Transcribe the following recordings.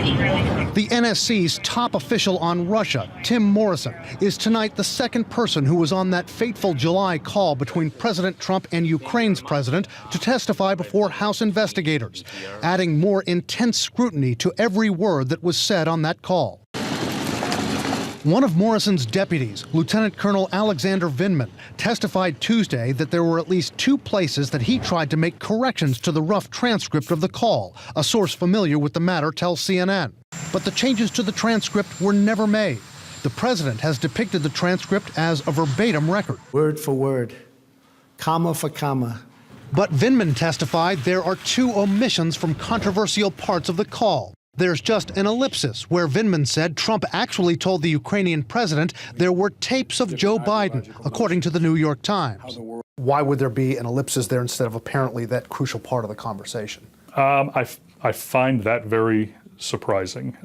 The NSC's top official on Russia, Tim Morrison, is tonight the second person who was on that fateful July call between President Trump and Ukraine's president to testify before House investigators, adding more intense scrutiny to every word that was said on that call. One of Morrison's deputies, Lieutenant Colonel Alexander Vindman, testified Tuesday that there were at least 2 places that he tried to make corrections to the rough transcript of the call. A source familiar with the matter tells CNN. But the changes to the transcript were never made. The president has depicted the transcript as a verbatim record. Word for word, comma for comma. But Vindman testified there are 2 omissions from controversial parts of the call. There's just an ellipsis where Vindman said Trump actually told the Ukrainian president there were tapes of Joe Biden, according to the New York Times. Why would there be an ellipsis there instead of apparently that crucial part of the conversation? I find that very surprising.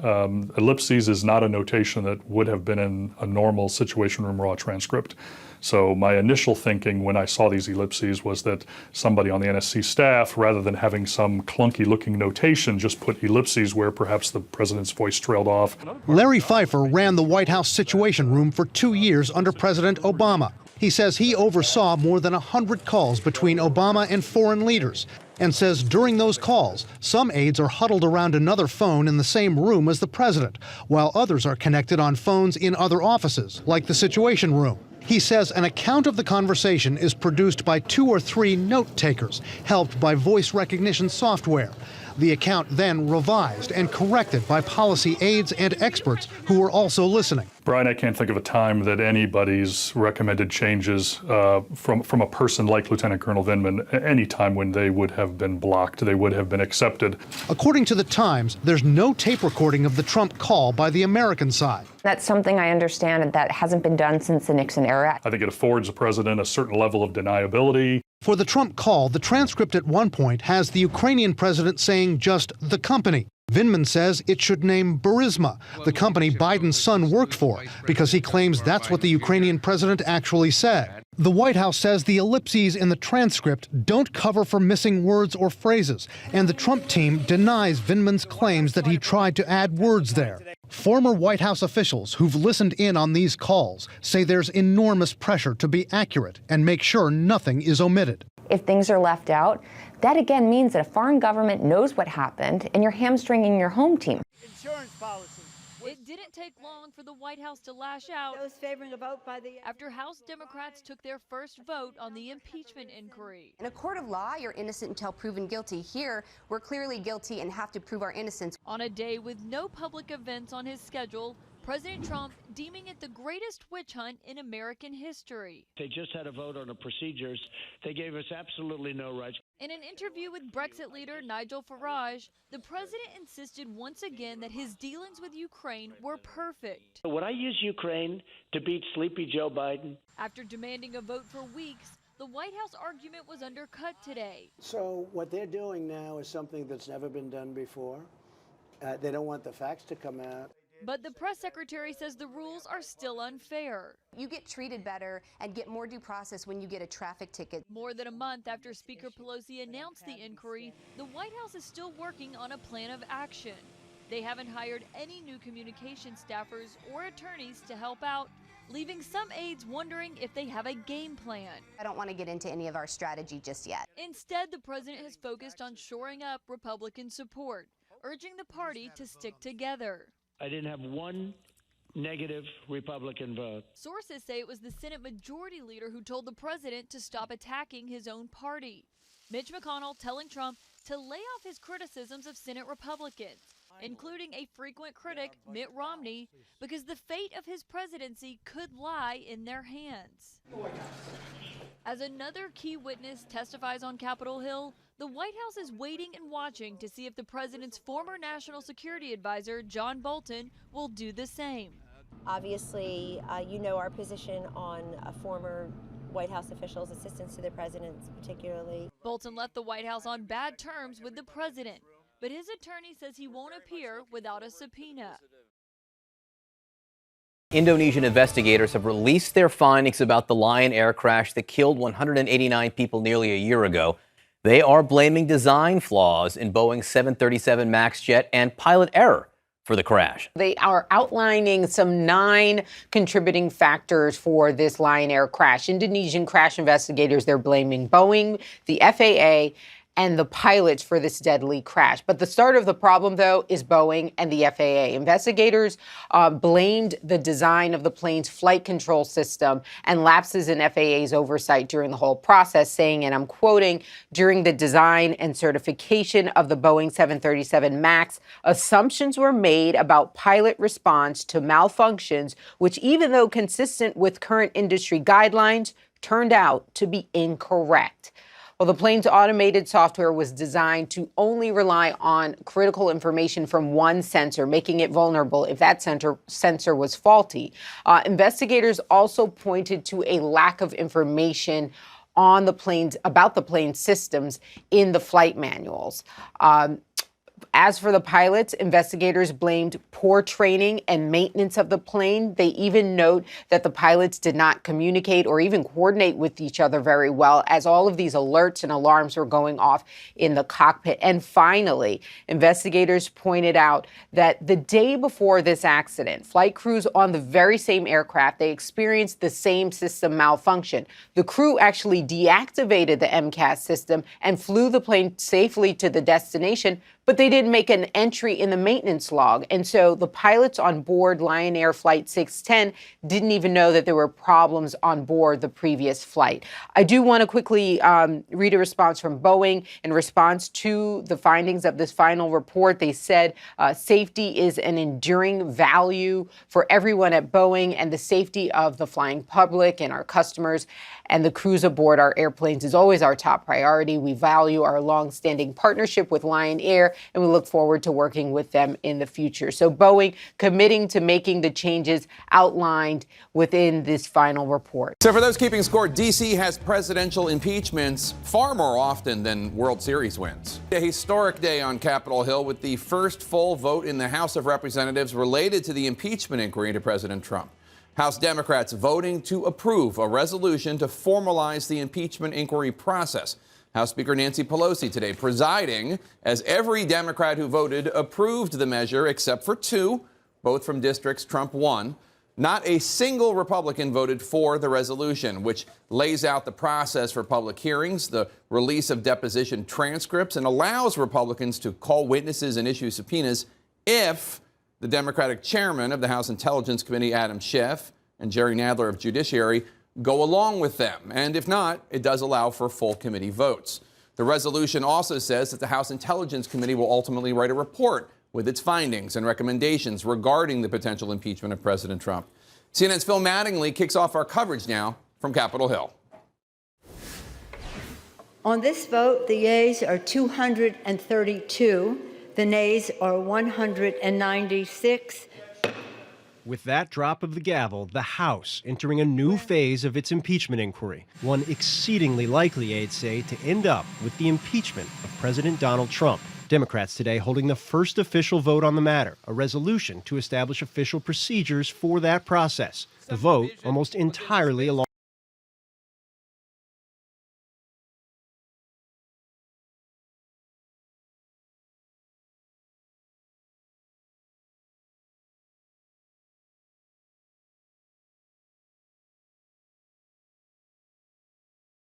Ellipses is not a notation that would have been in a normal Situation Room raw transcript. So my initial thinking when I saw these ellipses was that somebody on the NSC staff, rather than having some clunky looking notation, just put ellipses where perhaps the president's voice trailed off. Larry Pfeiffer ran the White House Situation Room for 2 years under President Obama. He says he oversaw more than 100 calls between Obama and foreign leaders, and says during those calls, some aides are huddled around another phone in the same room as the president, while others are connected on phones in other offices, like the Situation Room. He says an account of the conversation is produced by 2 or 3 note takers, helped by voice recognition software. The account then revised and corrected by policy aides and experts who were also listening. Brian, I can't think of a time that anybody's recommended changes from a person like Lieutenant Colonel Vindman, any time when they would have been blocked, they would have been accepted. According to the Times, there's no tape recording of the Trump call by the American side. That's something I understand that hasn't been done since the Nixon era. I think it affords the president a certain level of deniability. For the Trump call, the transcript at one point has the Ukrainian president saying just the company. Vindman says it should name Burisma, the company Biden's son worked for, because he claims that's what the Ukrainian president actually said. The White House says the ellipses in the transcript don't cover for missing words or phrases, and the Trump team denies Vindman's claims that he tried to add words there. Former White House officials who've listened in on these calls say there's enormous pressure to be accurate and make sure nothing is omitted. If things are left out, that again means that a foreign government knows what happened and you're hamstringing your home team. Insurance policy. It didn't take long for the White House to lash out after House Democrats took their first vote on the impeachment inquiry. In a court of law, you're innocent until proven guilty. Here, we're clearly guilty and have to prove our innocence. On a day with no public events on his schedule, President Trump deeming it the greatest witch hunt in American history. They just had a vote on the procedures. They gave us absolutely no rights. In an interview with Brexit leader Nigel Farage, the president insisted once again that his dealings with Ukraine were perfect. Would I use Ukraine to beat sleepy Joe Biden? After demanding a vote for weeks, the White House argument was undercut today. So what they're doing now is something that's never been done before. They don't want the facts to come out. But the press secretary says the rules are still unfair. You get treated better and get more due process when you get a traffic ticket. More than a month after Speaker Pelosi announced the inquiry, the White House is still working on a plan of action. They haven't hired any new communication staffers or attorneys to help out, leaving some aides wondering if they have a game plan. I don't want to get into any of our strategy just yet. Instead, the president has focused on shoring up Republican support, urging the party to stick together. I didn't have one negative Republican vote. Sources say it was the Senate Majority Leader who told the president to stop attacking his own party. Mitch McConnell telling Trump to lay off his criticisms of Senate Republicans, including a frequent critic, Mitt Romney, because the fate of his presidency could lie in their hands. As another key witness testifies on Capitol Hill, the White House is waiting and watching to see if the president's former national security advisor, John Bolton, will do the same. Obviously, you know our position on former White House officials, assistants to the president particularly. Bolton left the White House on bad terms with the president, but his attorney says he won't appear without a subpoena. Indonesian investigators have released their findings about the Lion Air crash that killed 189 people nearly a year ago. They are blaming design flaws in Boeing's 737 MAX jet and pilot error for the crash. They are outlining some 9 contributing factors for this Lion Air crash. Indonesian crash investigators, they're blaming Boeing, the FAA, and the pilots for this deadly crash. But the start of the problem, though, is Boeing and the FAA. Investigators blamed the design of the plane's flight control system and lapses in FAA's oversight during the whole process, saying, and I'm quoting, during the design and certification of the Boeing 737 MAX, assumptions were made about pilot response to malfunctions, which, even though consistent with current industry guidelines, turned out to be incorrect. Well, the plane's automated software was designed to only rely on critical information from one sensor, making it vulnerable if that sensor was faulty. Investigators also pointed to a lack of information on the plane's about the plane's systems in the flight manuals. As for the pilots, investigators blamed poor training and maintenance of the plane. They even note that the pilots did not communicate or even coordinate with each other very well as all of these alerts and alarms were going off in the cockpit. And finally, investigators pointed out that the day before this accident, flight crews on the very same aircraft, they experienced the same system malfunction. The crew actually deactivated the MCAS system and flew the plane safely to the destination, but they didn't make an entry in the maintenance log. And so the pilots on board Lion Air Flight 610 didn't even know that there were problems on board the previous flight. I do want to quickly read a response from Boeing. In response to the findings of this final report, they said safety is an enduring value for everyone at Boeing, and the safety of the flying public and our customers and the crews aboard our airplanes is always our top priority. We value our long-standing partnership with Lion Air, and we look forward to working with them in the future. So Boeing committing to making the changes outlined within this final report. So for those keeping score, D.C. has presidential impeachments far more often than World Series wins. A historic day on Capitol Hill with the first full vote in the House of Representatives related to the impeachment inquiry into President Trump. House Democrats voting to approve a resolution to formalize the impeachment inquiry process. House Speaker Nancy Pelosi today presiding as every Democrat who voted approved the measure except for 2, both from districts Trump won. Not a single Republican voted for the resolution, which lays out the process for public hearings, the release of deposition transcripts, and allows Republicans to call witnesses and issue subpoenas if the Democratic chairman of the House Intelligence Committee, Adam Schiff, and Jerry Nadler of Judiciary go along with them. And if not, it does allow for full committee votes. The resolution also says that the House Intelligence Committee will ultimately write a report with its findings and recommendations regarding the potential impeachment of President Trump. CNN's Phil Mattingly kicks off our coverage now from Capitol Hill. On this vote, the yeas are 232. The nays are 196. With that drop of the gavel, the House entering a new phase of its impeachment inquiry, one exceedingly likely, aides say, to end up with the impeachment of President Donald Trump. Democrats today holding the first official vote on the matter, a resolution to establish official procedures for that process. The vote almost entirely along